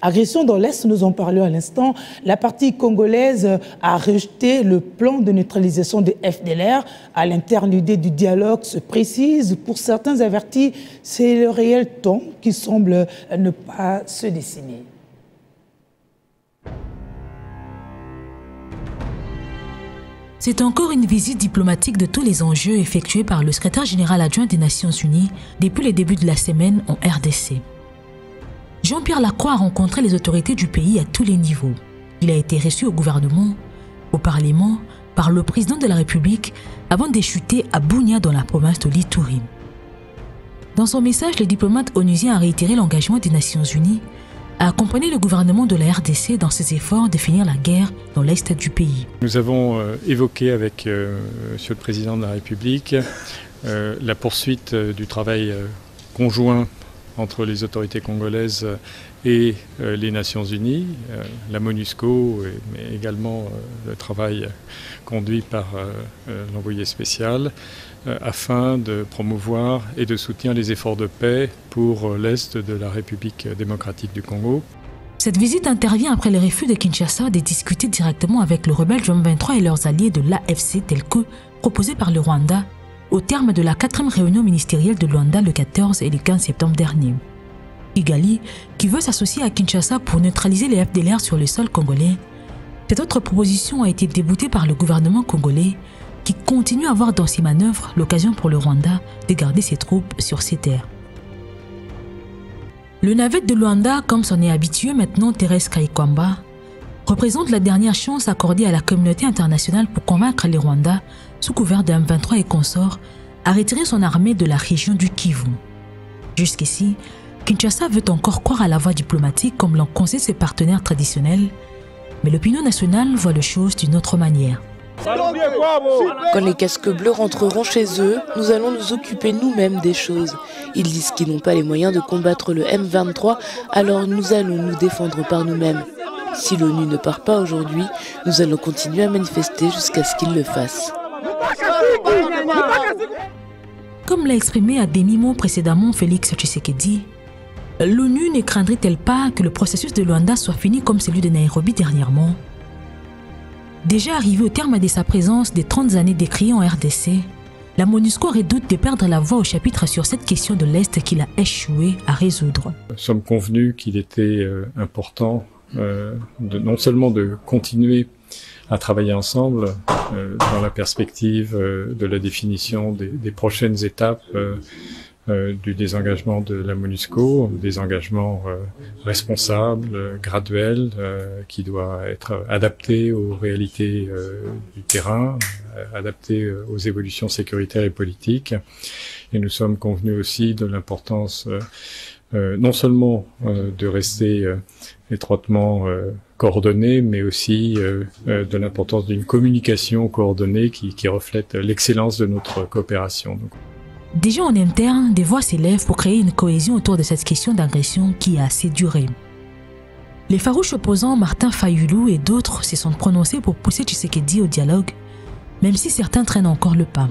Agression dans l'Est, nous en parlions à l'instant. La partie congolaise a rejeté le plan de neutralisation de FDLR. À l'interne, l'idée du dialogue se précise. Pour certains avertis, c'est le réel ton qui semble ne pas se dessiner. C'est encore une visite diplomatique de tous les enjeux effectuée par le secrétaire général adjoint des Nations Unies depuis les débuts de la semaine en RDC. Jean-Pierre Lacroix a rencontré les autorités du pays à tous les niveaux. Il a été reçu au gouvernement, au Parlement, par le président de la République avant d'échuter à Bunia dans la province de l'Ituri. Dans son message, le diplomate onusien a réitéré l'engagement des Nations Unies à accompagner le gouvernement de la RDC dans ses efforts de finir la guerre dans l'est du pays. Nous avons évoqué avec Monsieur le Président de la République la poursuite du travail conjoint entre les autorités congolaises et les Nations Unies, la MONUSCO, mais également le travail conduit par l'envoyé spécial, afin de promouvoir et de soutenir les efforts de paix pour l'Est de la République démocratique du Congo. Cette visite intervient après le refus de Kinshasa de discuter directement avec le rebelle M23 et leurs alliés de l'AFC tel que proposé par le Rwanda au terme de la 4e réunion ministérielle de Luanda le 14 et le 15 septembre dernier. Kigali, qui veut s'associer à Kinshasa pour neutraliser les FDLR sur le sol congolais, cette autre proposition a été déboutée par le gouvernement congolais qui continue à voir dans ses manœuvres l'occasion pour le Rwanda de garder ses troupes sur ses terres. Le navette de Luanda, comme s'en est habitué maintenant Thérèse Kaikwamba, représente la dernière chance accordée à la communauté internationale pour convaincre les Rwandais, sous couvert de M23 et consorts, à retirer son armée de la région du Kivu. Jusqu'ici, Kinshasa veut encore croire à la voie diplomatique comme l'ont conseillé ses partenaires traditionnels, mais l'opinion nationale voit les choses d'une autre manière. Quand les casques bleus rentreront chez eux, nous allons nous occuper nous-mêmes des choses. Ils disent qu'ils n'ont pas les moyens de combattre le M23, alors nous allons nous défendre par nous-mêmes. Si l'ONU ne part pas aujourd'hui, nous allons continuer à manifester jusqu'à ce qu'ils le fassent. Comme l'a exprimé à demi-mot précédemment Félix Tshisekedi, l'ONU ne craindrait-elle pas que le processus de Luanda soit fini comme celui de Nairobi dernièrement? Déjà arrivé au terme de sa présence des 30 années décriées en RDC, la MONUSCO redoute de perdre la voix au chapitre sur cette question de l'Est qu'il a échoué à résoudre. Nous sommes convenus qu'il était important non seulement de continuer à travailler ensemble dans la perspective de la définition des prochaines étapes du désengagement de la MONUSCO, désengagement responsable, graduel, qui doit être adapté aux réalités du terrain, adapté aux évolutions sécuritaires et politiques. Et nous sommes convenus aussi de l'importance non seulement de rester étroitement coordonnés, mais aussi de l'importance d'une communication coordonnée qui reflète l'excellence de notre coopération. Déjà en interne, des voix s'élèvent pour créer une cohésion autour de cette question d'agression qui a assez duré. Les farouches opposants Martin Fayulu et d'autres se sont prononcés pour pousser Tshisekedi au dialogue, même si certains traînent encore le pas.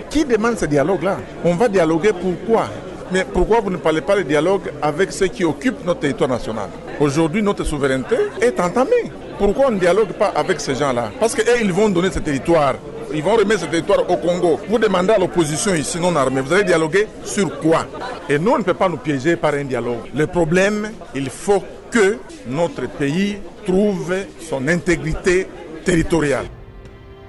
Qui demande ce dialogue-là? On va dialoguer pourquoi? Mais pourquoi vous ne parlez pas de dialogue avec ceux qui occupent notre territoire national? Aujourd'hui, notre souveraineté est entamée. Pourquoi on ne dialogue pas avec ces gens-là? Parce qu'eux, ils vont donner ce territoire. Ils vont remettre ce territoire au Congo. Vous demandez à l'opposition ici non armée, vous allez dialoguer sur quoi? Et nous, on ne peut pas nous piéger par un dialogue. Le problème, il faut que notre pays trouve son intégrité territoriale.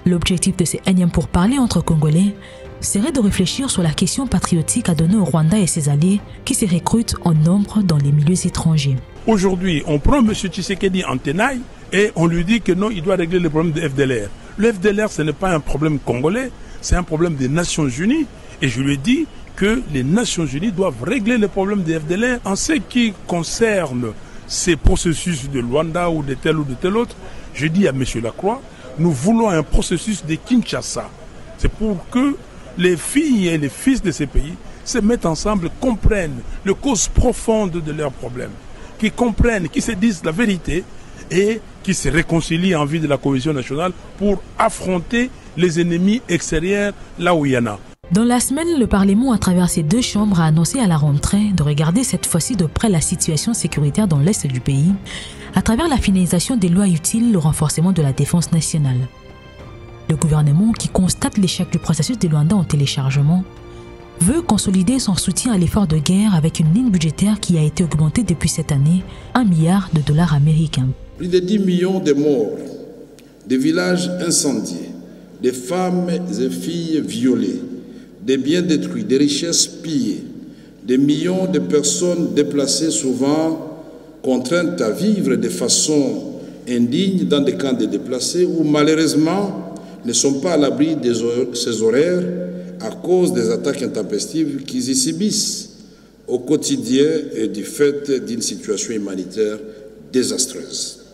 L'objectif de ces énièmes pourparlers entre Congolais serait de réfléchir sur la question patriotique à donner au Rwanda et ses alliés qui se recrutent en nombre dans les milieux étrangers. Aujourd'hui, on prend M. Tshisekedi en tenaille et on lui dit que non, il doit régler le problème de FDLR. Le FDLR, ce n'est pas un problème congolais, c'est un problème des Nations Unies. Et je lui ai dit que les Nations Unies doivent régler le problème des FDLR. En ce qui concerne ces processus de Luanda ou de tel autre, je dis à M. Lacroix, nous voulons un processus de Kinshasa. C'est pour que les filles et les fils de ces pays se mettent ensemble, comprennent les causes profondes de leurs problèmes, qui comprennent, qui se disent la vérité et qui se réconcilient en vue de la cohésion nationale pour affronter les ennemis extérieurs là où il y en a. Dans la semaine, le Parlement, à travers ses deux chambres, a annoncé à la rentrée de regarder cette fois-ci de près la situation sécuritaire dans l'Est du pays, à travers la finalisation des lois utiles au renforcement de la défense nationale. Le gouvernement, qui constate l'échec du processus des Luanda en téléchargement, veut consolider son soutien à l'effort de guerre avec une ligne budgétaire qui a été augmentée depuis cette année, $1 milliard américains. Plus de 10 millions de morts, des villages incendiés, des femmes et filles violées, des biens détruits, des richesses pillées, des millions de personnes déplacées, souvent contraintes à vivre de façon indigne dans des camps de déplacés où malheureusement ne sont pas à l'abri de ces horaires à cause des attaques intempestives qu'ils y subissent au quotidien et du fait d'une situation humanitaire désastreuse.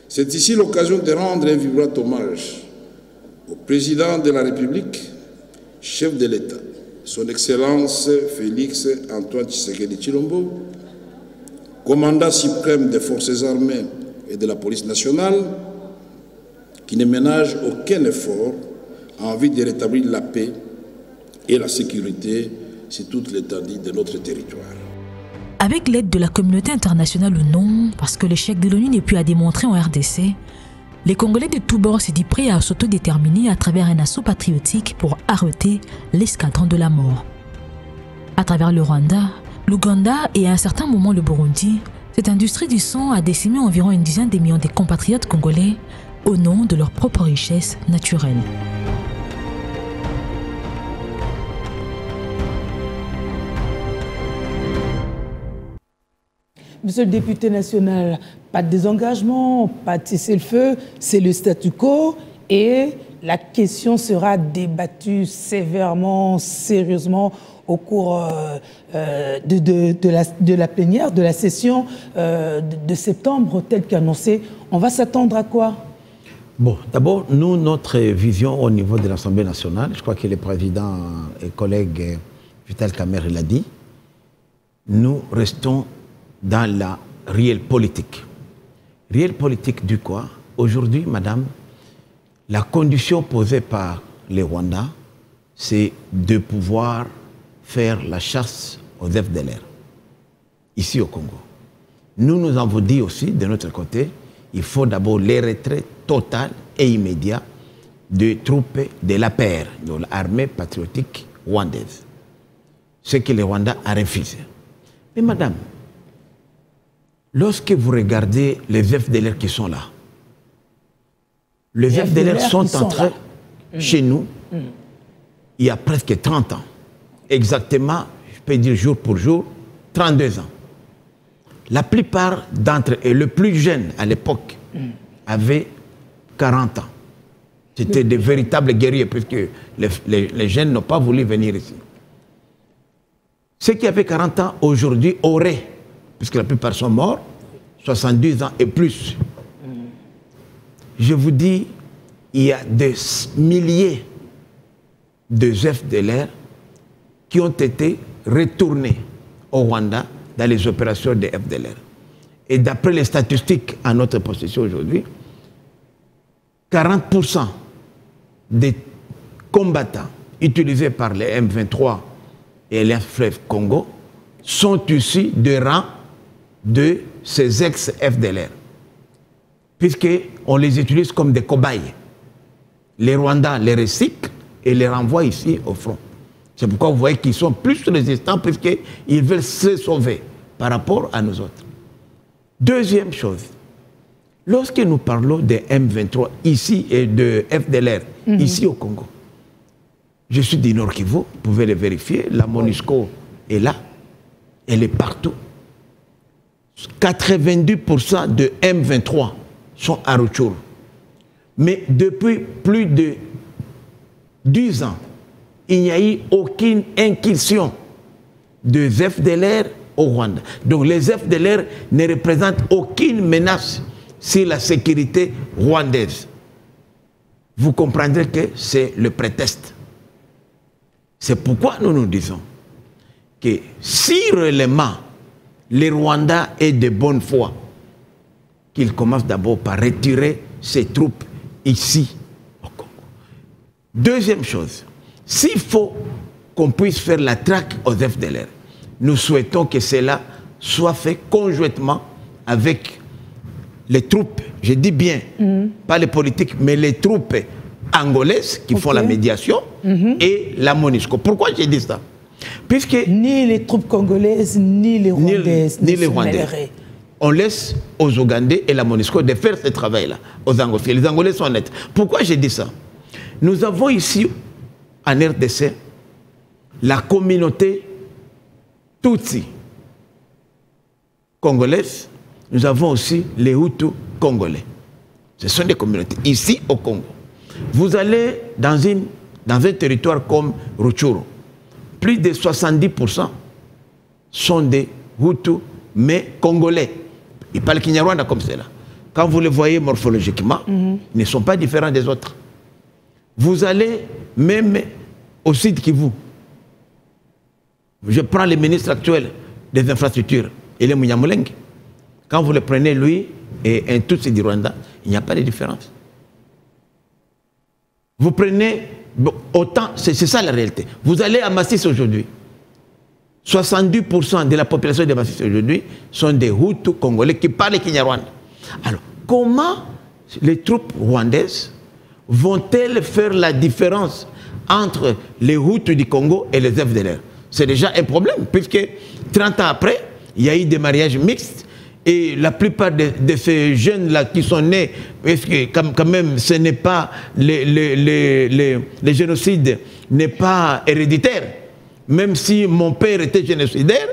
C'est ici l'occasion de rendre un vibrant hommage au président de la République, chef de l'État, son Excellence Félix Antoine Tshisekedi Tshilombo, commandant suprême des forces armées et de la police nationale, qui ne ménage aucun effort en vue de rétablir la paix et la sécurité sur toute l'étendue de notre territoire. Avec l'aide de la communauté internationale ou non, parce que l'échec de l'ONU n'est plus à démontrer en RDC, les Congolais de tous bords s'est dit prêts à s'autodéterminer à travers un assaut patriotique pour arrêter l'escadron de la mort. À travers le Rwanda, l'Ouganda et à un certain moment le Burundi, cette industrie du sang a décimé environ une dizaine de millions de compatriotes congolais au nom de leur propre richesse naturelle. Monsieur le député national, pas de désengagement, pas de cessez-le-feu, c'est le statu quo et la question sera débattue sévèrement, sérieusement au cours de la plénière, de la session de septembre telle qu'annoncée. On va s'attendre à quoi? Bon, d'abord, nous, notre vision au niveau de l'Assemblée nationale, je crois que le président et collègue Vital Kamerhe l'a dit, nous restons dans la réelle politique. Réelle politique du quoi? Aujourd'hui, madame, la condition posée par les Rwandais, c'est de pouvoir faire la chasse aux FDLR, ici au Congo. Nous, nous avons dit aussi, de notre côté, il faut d'abord les retraits total et immédiat de troupes de l'APR, de l'armée patriotique rwandaise. Ce que les Rwandais ont refusé. Mais madame, lorsque vous regardez les FDLR qui sont là, les FDLR sont entrés chez nous il y a presque 30 ans. Exactement, je peux dire jour pour jour, 32 ans. La plupart d'entre eux, le plus jeune à l'époque, avaient 40 ans. C'était des véritables guerriers, puisque les jeunes n'ont pas voulu venir ici. Ceux qui avaient 40 ans aujourd'hui auraient, puisque la plupart sont morts, 70 ans et plus. Je vous dis, il y a des milliers de FDLR qui ont été retournés au Rwanda dans les opérations des FDLR. Et d'après les statistiques à notre possession aujourd'hui, 40% des combattants utilisés par les M23 et les fleuves Congo sont issus des rangs de ces ex-FDLR, puisqu'on les utilise comme des cobayes. Les Rwandais les recyclent et les renvoient ici au front. C'est pourquoi vous voyez qu'ils sont plus résistants, puisqu'ils veulent se sauver par rapport à nous autres. Deuxième chose, lorsque nous parlons de M23 ici et de FDLR ici au Congo, je suis du Nord Kivu, vous pouvez le vérifier, la MONUSCO est là, elle est partout. 90% de M23 sont à Rutshuru. Mais depuis plus de 10 ans, il n'y a eu aucune incursion de FDLR au Rwanda. Donc les FDLR ne représentent aucune menace sur la sécurité rwandaise. Vous comprendrez que c'est le prétexte. C'est pourquoi nous nous disons que si réellement les Rwandais est de bonne foi, qu'ils commencent d'abord par retirer ses troupes ici au Congo. Deuxième chose, s'il faut qu'on puisse faire la traque aux FDLR. Nous souhaitons que cela soit fait conjointement avec les troupes, je dis bien, pas les politiques, mais les troupes angolaises qui font la médiation et la MONUSCO. Pourquoi j'ai dit ça? Puisque ni les troupes congolaises, ni les Rwandaises. Ni les Rwandais. On laisse aux Ougandais et la MONUSCO de faire ce travail-là, aux Angolais. Les Angolais sont honnêtes. Pourquoi j'ai dit ça? Nous avons ici, en RDC, la communauté Tutsi congolaise. Nous avons aussi les Hutus congolais. Ce sont des communautés. Ici, au Congo, vous allez dans un territoire comme Rutshuru, plus de 70% sont des Hutus, mais congolais. Ils parlent Kinyarwanda comme cela. Quand vous les voyez morphologiquement, ils ne sont pas différents des autres. Vous allez même au Sud Kivu. Je prends le ministre actuel des infrastructures, il est Munyamulenge. Quand vous le prenez, lui, et un Tutsi du Rwanda, il n'y a pas de différence. Vous prenez, autant, c'est ça la réalité. Vous allez à Massis aujourd'hui. 70% de la population de Massis aujourd'hui sont des Hutus congolais qui parlent Kinyarwanda. Alors, comment les troupes rwandaises vont-elles faire la différence entre les Hutus du Congo et les FDLR? C'est déjà un problème, puisque 30 ans après, il y a eu des mariages mixtes, et la plupart de ces jeunes-là qui sont nés, parce que quand même, ce n'est pas les génocides n'est pas héréditaire. Même si mon père était génocidaire,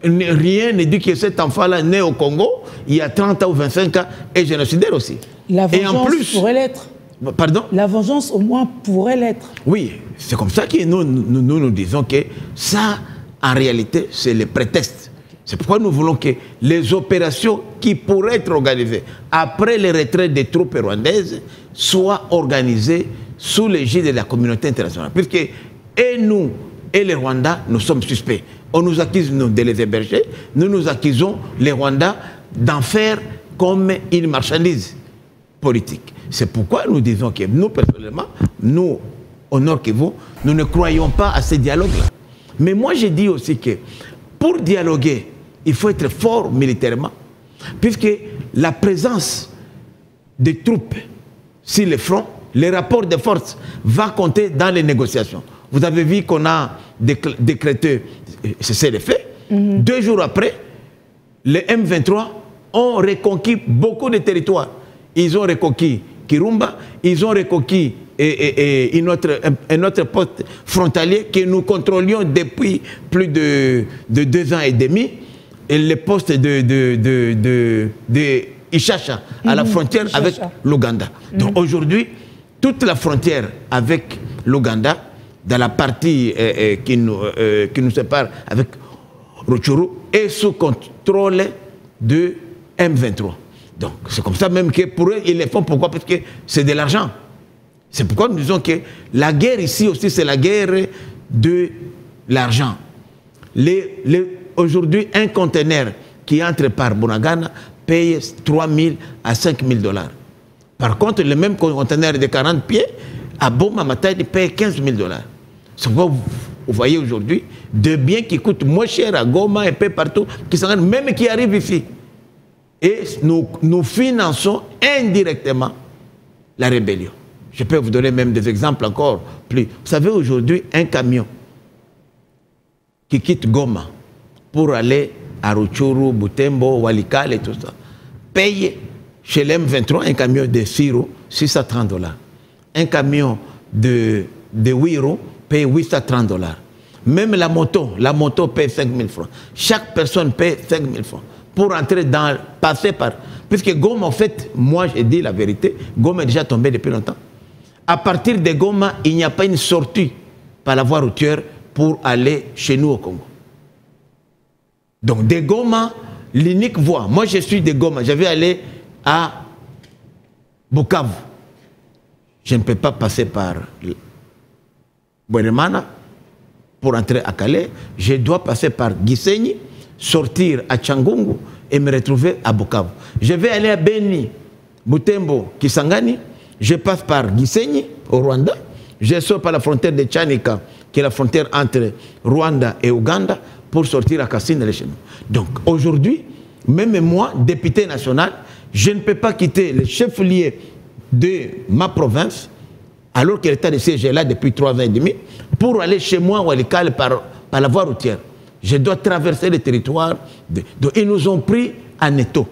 rien ne dit que cet enfant-là, né au Congo, il y a 30 ans ou 25 ans, est génocidaire aussi. La vengeance pourrait l'être. Pardon? La vengeance, au moins, pourrait l'être. Oui, c'est comme ça que nous disons que ça, en réalité, c'est le prétexte. C'est pourquoi nous voulons que les opérations qui pourraient être organisées après le retrait des troupes rwandaises soient organisées sous l'égide de la communauté internationale. Puisque, et nous, et les Rwandais, nous sommes suspects. On nous accuse de les héberger, nous accusons les Rwandais d'en faire comme une marchandise politique. C'est pourquoi nous disons que nous, personnellement, nous, au Nord Kivu, nous ne croyons pas à ces dialogues-là. Mais moi, je dis aussi que pour dialoguer, il faut être fort militairement, puisque la présence des troupes sur le front, les rapports de force va compter dans les négociations. Vous avez vu qu'on a décrété cessez-le-feu. 2 jours après, les M23 ont reconquis beaucoup de territoires. Ils ont reconquis Kirumba, ils ont reconquis un autre poste frontalier que nous contrôlions depuis plus de 2 ans et demi, et le poste de Ishasha, à la frontière avec l'Ouganda. Donc aujourd'hui, toute la frontière avec l'Ouganda, dans la partie qui nous sépare avec Rutshuru, est sous contrôle de M23. Donc c'est comme ça même que pour eux, ils le font. Pourquoi? Parce que c'est de l'argent. C'est pourquoi nous disons que la guerre ici aussi, c'est la guerre de l'argent. Aujourd'hui, un conteneur qui entre par Bunagana paye 3 000 à 5 000 $. Par contre, le même conteneur de 40 pieds, à Boma Matadi, paye 15 000 $. C'est pourquoi vous voyez aujourd'hui des biens qui coûtent moins cher à Goma et peu partout, même qui arrivent ici. Et nous finançons indirectement la rébellion. Je peux vous donner même des exemples encore plus. Vous savez, aujourd'hui, un camion qui quitte Goma pour aller à Rutshuru, Butembo, Walikale et tout ça, paye chez l'M23 un camion de 6 roues, 630 $. Un camion de 8 roues paye 830 $. Même la moto paye 5 000 francs. Chaque personne paye 5 000 francs pour entrer dans, passer par... Puisque Goma, en fait, moi j'ai dit la vérité, Goma est déjà tombé depuis longtemps. À partir de Goma, il n'y a pas une sortie par la voie routière pour aller chez nous au Congo. Donc de Goma, l'unique voie, moi je suis de Goma, je vais aller à Bukavu. Je ne peux pas passer par Bweremana pour entrer à Calais. Je dois passer par Gisenyi, sortir à Tchangungu et me retrouver à Bukavu. Je vais aller à Beni, Butembo, Kisangani. Je passe par Gisenyi, au Rwanda. Je sors par la frontière de Tchanika qui est la frontière entre Rwanda et Ouganda, pour sortir à Kassine et chez nous. Donc aujourd'hui, même moi, député national, je ne peux pas quitter le chef-lieu de ma province, alors que l'état de siège est là depuis 3 ans et demi, pour aller chez moi ou à Walikale par la voie routière. Je dois traverser le territoire. Donc ils nous ont pris en étau.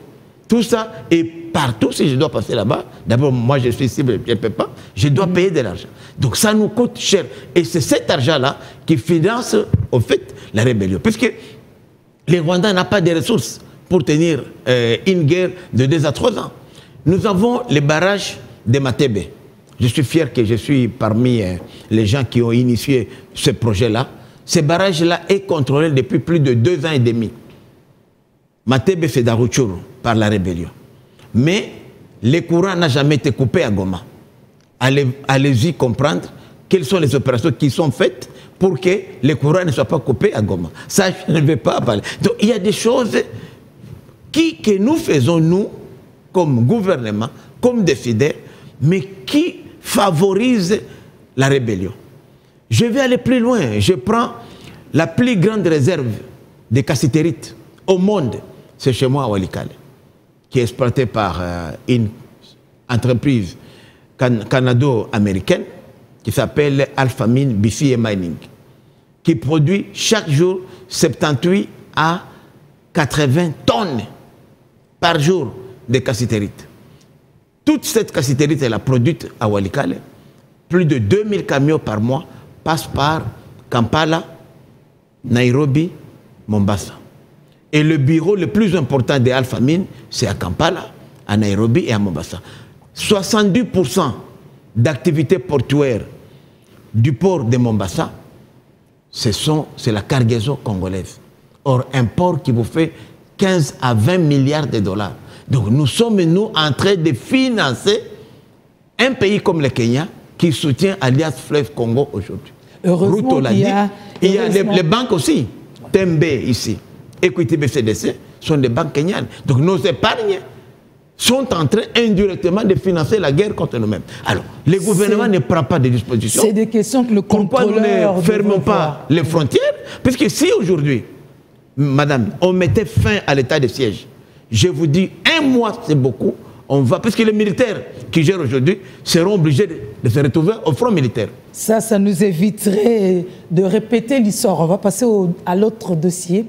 Tout ça, et partout, si je dois passer là-bas, d'abord, moi je suis cible, je ne peux pas, je dois payer de l'argent. Donc ça nous coûte cher. Et c'est cet argent-là qui finance, au fait, la rébellion. Puisque les Rwandais n'ont pas de ressources pour tenir une guerre de 2 à 3 ans. Nous avons les barrages de Matebe. Je suis fier que je suis parmi les gens qui ont initié ce projet-là. Ce barrage-là est contrôlé depuis plus de 2 ans et demi. Matebe, c'est d'Aruchuru par la rébellion. Mais le courant n'a jamais été coupé à Goma. Allez-y comprendre quelles sont les opérations qui sont faites pour que le courant ne soit pas coupé à Goma. Ça, je ne vais pas parler. Donc, il y a des choses que nous faisons, nous, comme gouvernement, comme décideurs, mais qui favorisent la rébellion. Je vais aller plus loin. Je prends la plus grande réserve de cassitérites au monde. C'est chez moi à Walikale, qui est exploité par une entreprise canado-américaine qui s'appelle Alphamine BC Mining, qui produit chaque jour 78 à 80 tonnes par jour de cassitérite. Toute cette cassitérite, elle a produite à Walikale. Plus de 2000 camions par mois passent par Kampala, Nairobi, Mombasa. Et le bureau le plus important de Alphamine, c'est à Kampala, à Nairobi et à Mombasa. 70% d'activités portuaires du port de Mombasa, c'est la cargaison congolaise. Or, un port qui vous fait 15 à 20 milliards de dollars. Donc, nous sommes, nous, en train de financer un pays comme le Kenya qui soutient Alliance Fleuve Congo aujourd'hui. Heureusement qu'il y a... Il y a les banques aussi. Tembe ici. Equity BCDC sont des banques kenyanes. Donc nos épargnes sont en train indirectement de financer la guerre contre nous-mêmes. Alors, le gouvernement ne prend pas de dispositions. C'est des questions que le contrôleur... Pourquoi nous ne fermons pas les frontières? Puisque si aujourd'hui, madame, on mettait fin à l'état de siège, je vous dis, 1 mois c'est beaucoup, on va... Parce que les militaires qui gèrent aujourd'hui seront obligés de se retrouver au front militaire. Ça nous éviterait de répéter l'histoire. On va passer à l'autre dossier.